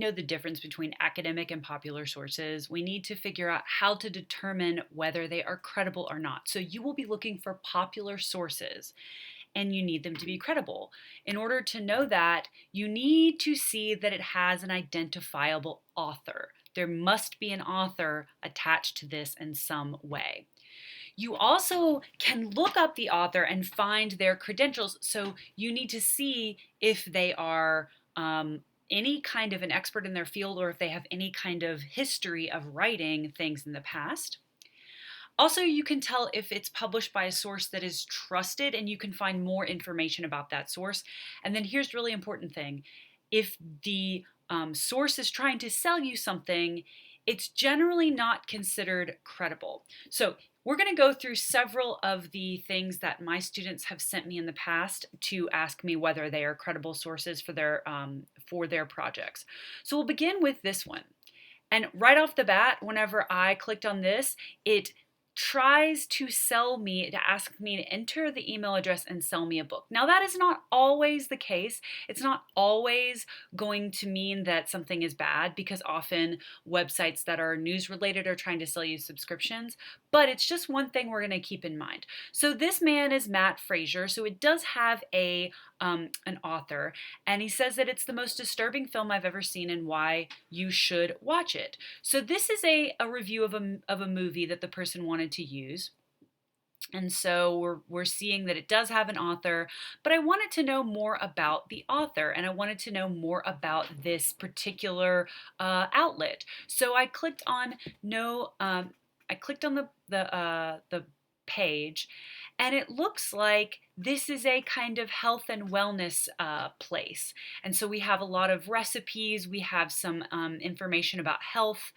Know the difference between academic and popular sources, we need to figure out how to determine whether they are credible or not. So you will be looking for popular sources and you need them to be credible. In order to know that, you need to see that it has an identifiable author. There must be an author attached to this in some way. You also can look up the author and find their credentials. So you need to see if they are any kind of an expert in their field or if they have any kind of history of writing things in the past. Also, you can tell if it's published by a source that is trusted and you can find more information about that source. And then here's the really important thing. If the source is trying to sell you something, it's generally not considered credible. So we're going to go through several of the things that my students have sent me in the past to ask me whether they are credible sources for their projects. So we'll begin with this one. And right off the bat, whenever I clicked on this, it tries to sell me, to ask me to enter the email address and sell me a book. Now, that is not always the case. It's not always going to mean that something is bad because often websites that are news related are trying to sell you subscriptions, but it's just one thing we're going to keep in mind. So this man is Matt Fraser, so it does have an author, and he says that it's the most disturbing film I've ever seen and why you should watch it. So this is a review of a movie that the person wanted to use. And so we're seeing that it does have an author, but I wanted to know more about the author and I wanted to know more about this particular outlet. So I clicked on the page, and it looks like this is a kind of health and wellness place. And so we have a lot of recipes, we have some information about health,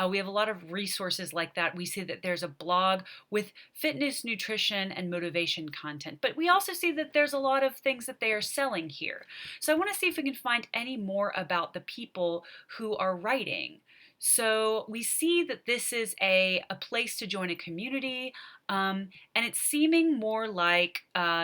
we have a lot of resources like that. We see that there's a blog with fitness, nutrition, and motivation content, but we also see that there's a lot of things that they are selling here. So I want to see if we can find any more about the people who are writing. So we see that this is a place to join a community, and it's seeming more like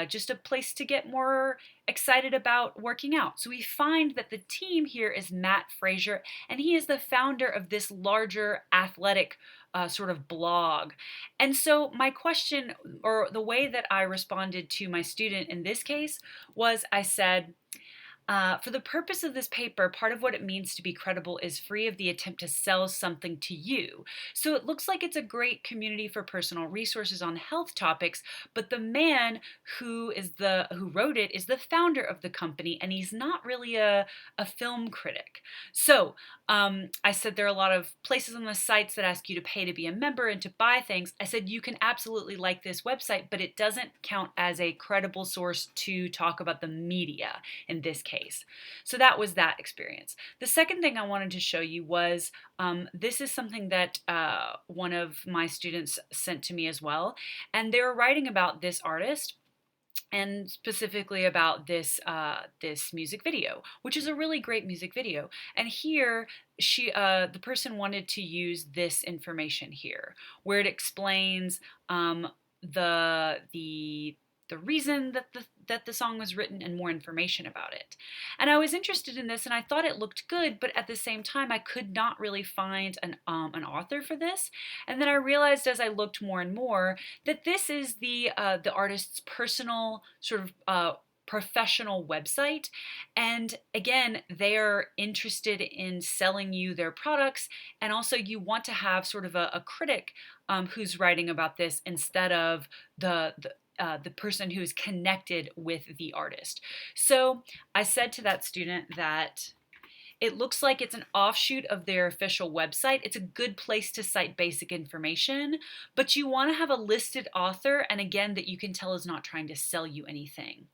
just a place to get more excited about working out. So we find that the team here is Matt Fraser, and he is the founder of this larger athletic sort of blog. And so my question, or the way that I responded to my student in this case, was I said, for the purpose of this paper, part of what it means to be credible is free of the attempt to sell something to you. So it looks like it's a great community for personal resources on health topics, but the man who wrote it is the founder of the company, and he's not really a film critic. So I said there are a lot of places on the sites that ask you to pay to be a member and to buy things. I said you can absolutely like this website, but it doesn't count as a credible source to talk about the media in this case. So that was that experience. The second thing I wanted to show you was this is something that one of my students sent to me as well. And they were writing about this artist and specifically about this music video, which is a really great music video. And here, the person wanted to use this information here, where it explains the reason that the song was written and more information about it. And I was interested in this and I thought it looked good, but at the same time I could not really find an author for this. And then I realized as I looked more and more that this is the artist's personal sort of professional website, and again they are interested in selling you their products, and also you want to have sort of a critic who's writing about this instead of the person who is connected with the artist. So I said to that student that it looks like it's an offshoot of their official website. It's a good place to cite basic information, but you want to have a listed author, and again, that you can tell is not trying to sell you anything.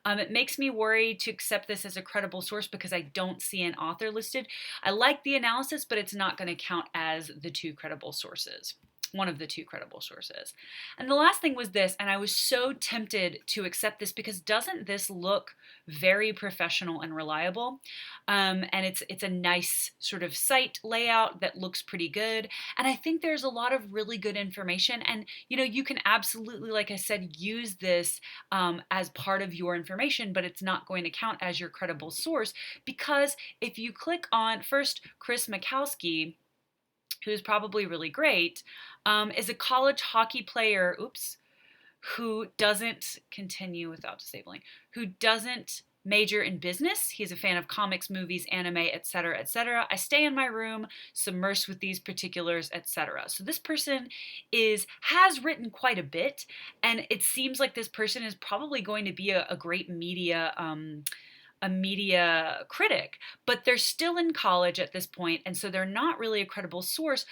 It makes me worry to accept this as a credible source because I don't see an author listed. I like the analysis, but it's not going to count as the two credible sources. one of the two credible sources. And the last thing was this, and I was so tempted to accept this because doesn't this look very professional and reliable? And it's a nice sort of site layout that looks pretty good. And I think there's a lot of really good information. And you can absolutely, like I said, use this as part of your information, but it's not going to count as your credible source because if you click on first Chris Mikowski, who's probably really great, is a college hockey player, who doesn't continue without disabling, who doesn't major in business. He's a fan of comics, movies, anime, etc., etc. I stay in my room, submersed with these particulars, etc. So this person has written quite a bit, and it seems like this person is probably going to be a great media a media critic, but they're still in college at this point, and so they're not really a credible source.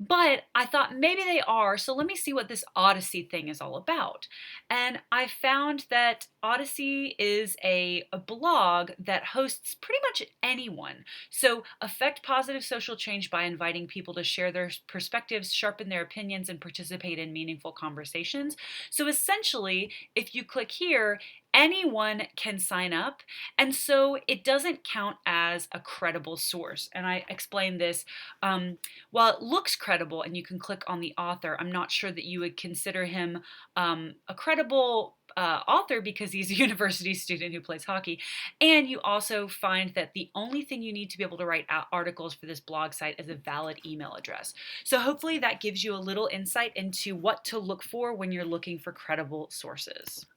But I thought maybe they are, so let me see what this Odyssey thing is all about. And I found that Odyssey is a blog that hosts pretty much anyone. So affect positive social change by inviting people to share their perspectives, sharpen their opinions, and participate in meaningful conversations. So essentially, if you click here, anyone can sign up. And so it doesn't count as a credible source. And I explained this. While it looks credible and you can click on the author, I'm not sure that you would consider him a credible author because he's a university student who plays hockey. And you also find that the only thing you need to be able to write out articles for this blog site is a valid email address. So hopefully that gives you a little insight into what to look for when you're looking for credible sources.